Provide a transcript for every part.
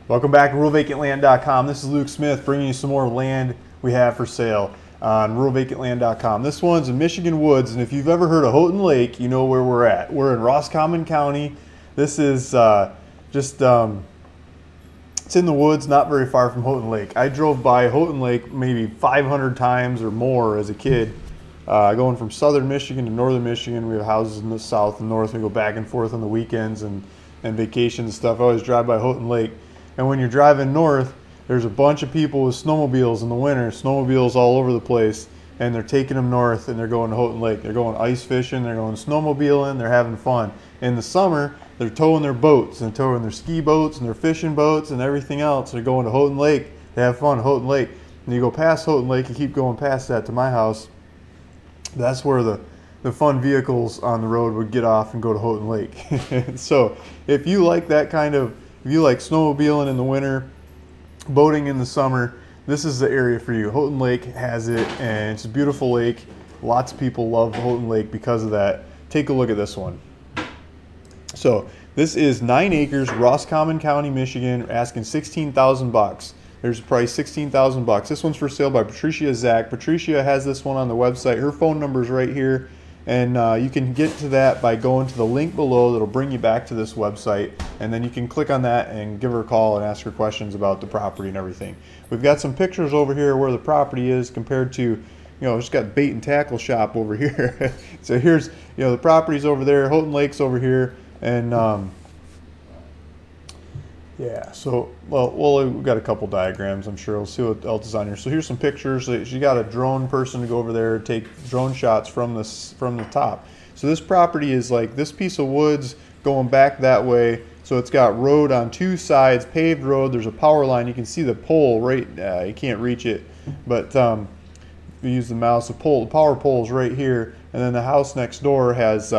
Welcome back to RuralVacantLand.com. This is Luke Smith bringing you some more land we have for sale on RuralVacantLand.com. This one's in Michigan Woods, and if you've ever heard of Houghton Lake, you know where we're at. We're in Roscommon County. This is it's in the woods, not very far from Houghton Lake. I drove by Houghton Lake maybe 500 times or more as a kid, going from southern Michigan to northern Michigan. We have houses in the south and north. We go back and forth on the weekends and vacations and stuff. I always drive by Houghton Lake. And when you're driving north, there's a bunch of people with snowmobiles in the winter, snowmobiles all over the place, and they're taking them north and they're going to Houghton Lake. They're going ice fishing, they're going snowmobiling, they're having fun. In the summer, they're towing their boats, and towing their ski boats and their fishing boats and everything else. They're going to Houghton Lake to have fun at Houghton Lake. And you go past Houghton Lake, you keep going past that to my house. That's where the fun vehicles on the road would get off and go to Houghton Lake. So if you like that kind of, if you like snowmobiling in the winter, boating in the summer, this is the area for you. Houghton Lake has it, and it's a beautiful lake. Lots of people love Houghton Lake because of that. Take a look at this one. So this is 9 acres, Roscommon County, Michigan, asking 16,000 bucks. There's a price, 16,000 bucks. This one's for sale by Patricia Zach. Patricia has this one on the website. Her phone number is right here. And you can get to that by going to the link below that'll bring you back to this website, and then you can click on that and give her a call and ask her questions about the property and everything. We've got some pictures over here where the property is compared to, you know, it's got bait and tackle shop over here. So here's, you know, the property's over there, Houghton Lake's over here, and yeah, so, well, we've got a couple diagrams, I'm sure. We'll see what else is on here. So here's some pictures. She got a drone person to go over there, take drone shots from the top. So this property is like this piece of woods going back that way. So it's got road on two sides, paved road. There's a power line. You can see the pole right, you can't reach it, but if you use the mouse, the power pole is right here. And then the house next door has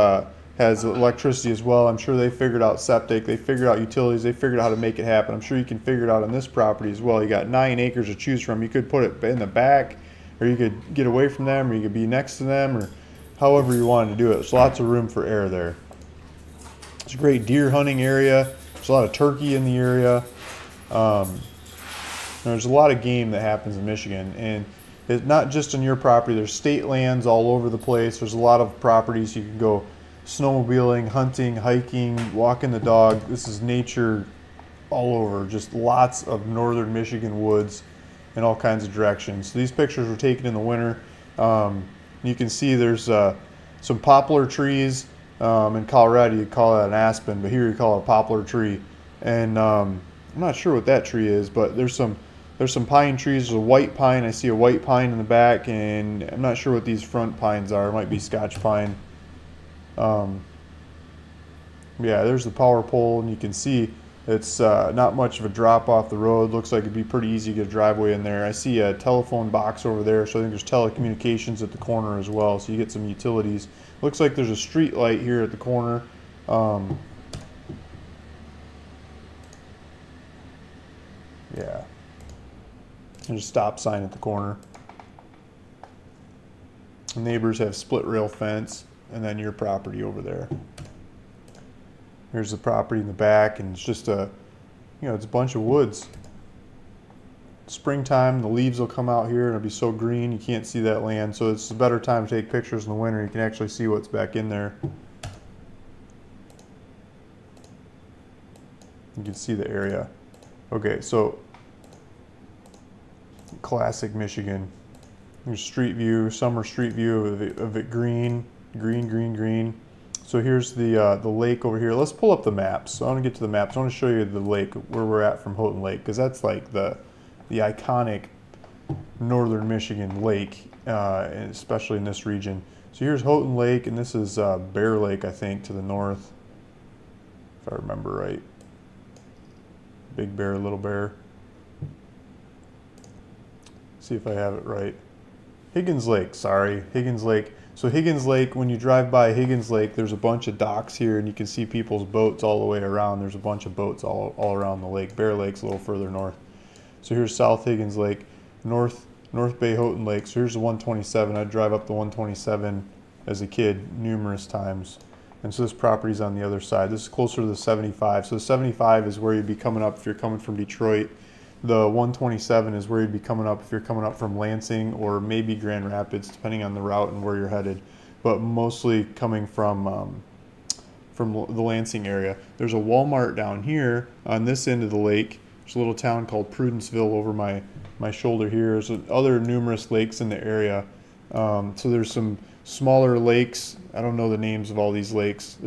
electricity as well. I'm sure they figured out septic, they figured out utilities, they figured out how to make it happen. I'm sure you can figure it out on this property as well. You got 9 acres to choose from. You could put it in the back, or you could get away from them, or you could be next to them, or however you wanted to do it. There's lots of room for error there. It's a great deer hunting area. There's a lot of turkey in the area. There's a lot of game that happens in Michigan, and it's not just on your property. There's state lands all over the place. There's a lot of properties you can go snowmobiling, hunting, hiking, walking the dog. This is nature all over, just lots of northern Michigan woods in all kinds of directions. So these pictures were taken in the winter. You can see there's some poplar trees. In Colorado you'd call that an aspen, but here you call it a poplar tree. And I'm not sure what that tree is, but there's some pine trees. There's a white pine. I see a white pine in the back, and I'm not sure what these front pines are. It might be Scotch pine. Yeah, there's the power pole, and you can see it's not much of a drop off the road. Looks like it'd be pretty easy to get a driveway in there. I see a telephone box over there, so I think there's telecommunications at the corner as well, so you get some utilities. Looks like there's a street light here at the corner. Yeah, there's a stop sign at the corner. The neighbors have split rail fence, and then your property over there. Here's the property in the back, and it's just a, you know, it's a bunch of woods. Springtime, the leaves will come out here and it'll be so green you can't see that land. So it's a better time to take pictures in the winter. You can actually see what's back in there. You can see the area. Okay, so classic Michigan. Here's street view, summer street view of it green. Green, green, green. So here's the lake over here. Let's pull up the maps. So I want to get to the maps. I want to show you the lake, where we're at from Houghton Lake, because that's like the iconic northern Michigan lake, especially in this region. So here's Houghton Lake, and this is Bear Lake, I think, to the north, if I remember right. Big Bear, Little Bear. See if I have it right. Higgins Lake, sorry, Higgins Lake. So Higgins Lake, when you drive by Higgins Lake, there's a bunch of docks here, and you can see people's boats all the way around. There's a bunch of boats all around the lake. Bear Lake's a little further north. So here's South Higgins Lake, North Bay Houghton Lake. So here's the 127. I'd drive up the 127 as a kid numerous times. And so this property's on the other side. This is closer to the 75. So the 75 is where you'd be coming up if you're coming from Detroit. The 127 is where you'd be coming up if you're coming up from Lansing or maybe Grand Rapids, depending on the route and where you're headed. But mostly coming from the Lansing area. There's a Walmart down here on this end of the lake. There's a little town called Prudenceville over my shoulder here. There's other numerous lakes in the area. So there's some smaller lakes. I don't know the names of all these lakes.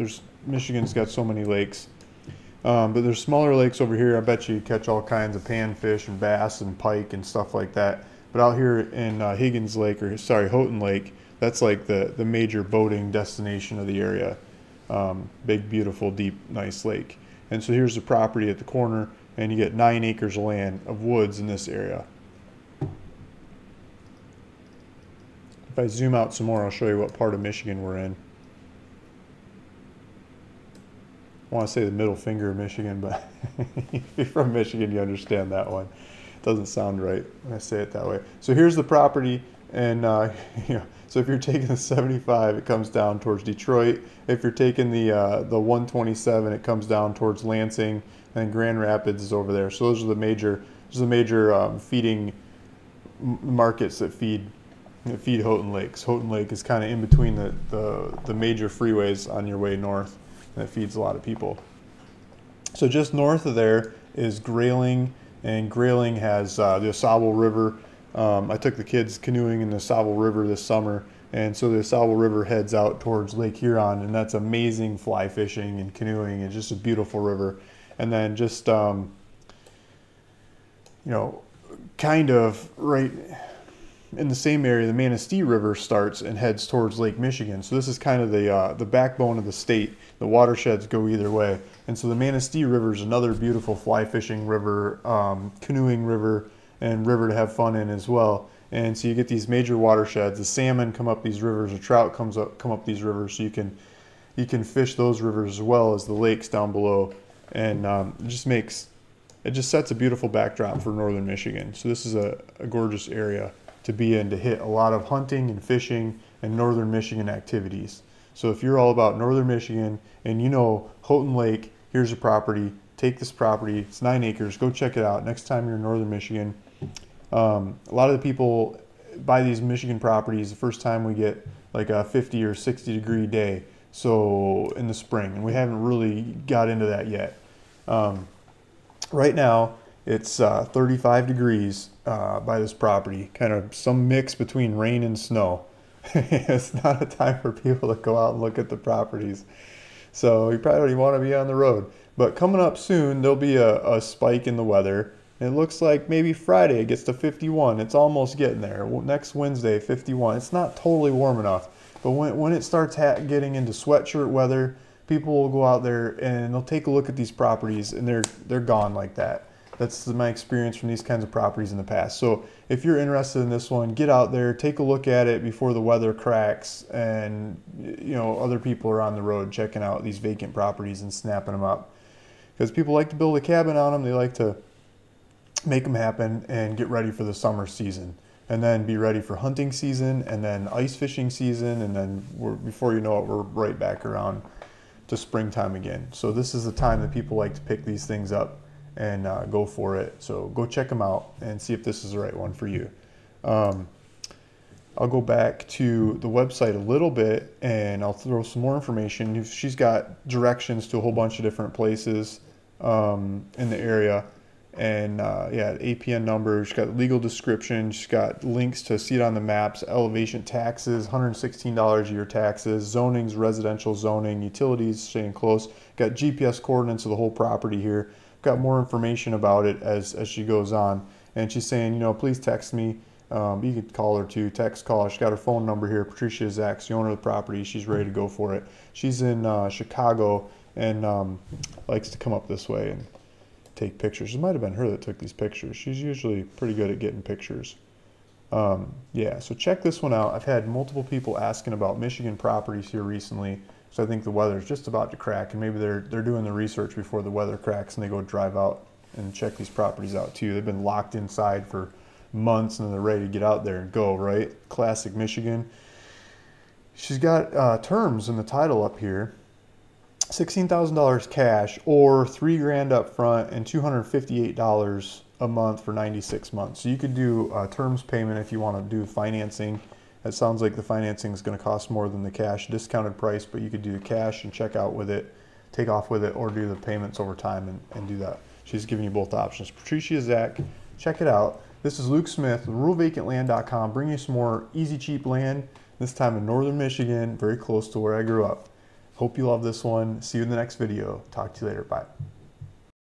Michigan's got so many lakes. But there's smaller lakes over here. I bet you catch all kinds of panfish and bass and pike and stuff like that. But out here in Houghton Lake, that's like the major boating destination of the area. Big, beautiful, deep, nice lake. And so here's the property at the corner, and you get 9 acres of land of woods in this area. If I zoom out some more, I'll show you what part of Michigan we're in. I want to say the middle finger of Michigan, but if you're from Michigan, you understand that one. It doesn't sound right when I say it that way. So here's the property, and so if you're taking the 75, it comes down towards Detroit. If you're taking the 127, it comes down towards Lansing, and Grand Rapids is over there. So those are the major feeding markets that feed Houghton Lakes. Houghton Lake is kind of in between the major freeways on your way north, and it feeds a lot of people. So just north of there is Grayling, and Grayling has the Osable River. I took the kids canoeing in the Osable River this summer, and so the Osable River heads out towards Lake Huron, and that's amazing fly fishing and canoeing. It's just a beautiful river. And then just kind of right in the same area, the Manistee River starts and heads towards Lake Michigan. So this is kind of the backbone of the state. The watersheds go either way. And so the Manistee River is another beautiful fly fishing river, canoeing river, and river to have fun in as well. And so you get these major watersheds. The salmon come up these rivers, the trout come up these rivers, so you can fish those rivers as well as the lakes down below. And it just sets a beautiful backdrop for northern Michigan. So this is a gorgeous area to be in, to hit a lot of hunting and fishing and northern Michigan activities. So if you're all about northern Michigan and you know Houghton Lake, here's a property, take this property, it's 9 acres, go check it out next time you're in northern Michigan. A lot of the people buy these Michigan properties the first time we get like a 50 or 60 degree day, so in the spring, and we haven't really got into that yet. Right now it's 35 degrees by this property, kind of some mix between rain and snow. It's not a time for people to go out and look at the properties, so you probably don't want to be on the road. But coming up soon, there'll be a spike in the weather. It looks like maybe Friday it gets to 51. It's almost getting there. Next Wednesday, 51. It's not totally warm enough, but when it starts getting into sweatshirt weather, people will go out there and they'll take a look at these properties, and they're gone like that. That's my experience from these kinds of properties in the past. So if you're interested in this one, get out there, take a look at it before the weather cracks, and other people are on the road checking out these vacant properties and snapping them up. Because people like to build a cabin on them, they like to make them happen and get ready for the summer season, and then be ready for hunting season, and then ice fishing season, and then before you know it, we're right back around to springtime again. So this is the time that people like to pick these things up and go for it. So go check them out and see if this is the right one for you. I'll go back to the website a little bit and I'll throw some more information. She's got directions to a whole bunch of different places in the area, and APN number. She's got legal description. She's got links to see it on the maps, elevation taxes, $116 a year taxes, zonings, residential zoning, utilities, staying close. Got GPS coordinates of the whole property here. Got more information about it as she goes on, and she's saying, please text me. You could call her too, text, call. She's got her phone number here. Patricia Zach's the owner of the property. She's ready to go for it. She's in Chicago and likes to come up this way and take pictures. It might have been her that took these pictures. She's usually pretty good at getting pictures. So check this one out. I've had multiple people asking about Michigan properties here recently. So I think the weather's just about to crack, and maybe they're doing the research before the weather cracks and they go drive out and check these properties out too. They've been locked inside for months and they're ready to get out there and go, right? Classic Michigan. She's got terms in the title up here. $16,000 cash or $3,000 up front and $258 a month for 96 months. So you could do a terms payment if you want to do financing. It sounds like the financing is going to cost more than the cash discounted price, but you could do the cash and check out with it, take off with it, or do the payments over time and do that. She's giving you both options. Patricia, Zach, check it out. This is Luke Smith, RuralVacantLand.com, bringing you some more easy, cheap land, this time in northern Michigan, very close to where I grew up. Hope you love this one. See you in the next video. Talk to you later. Bye.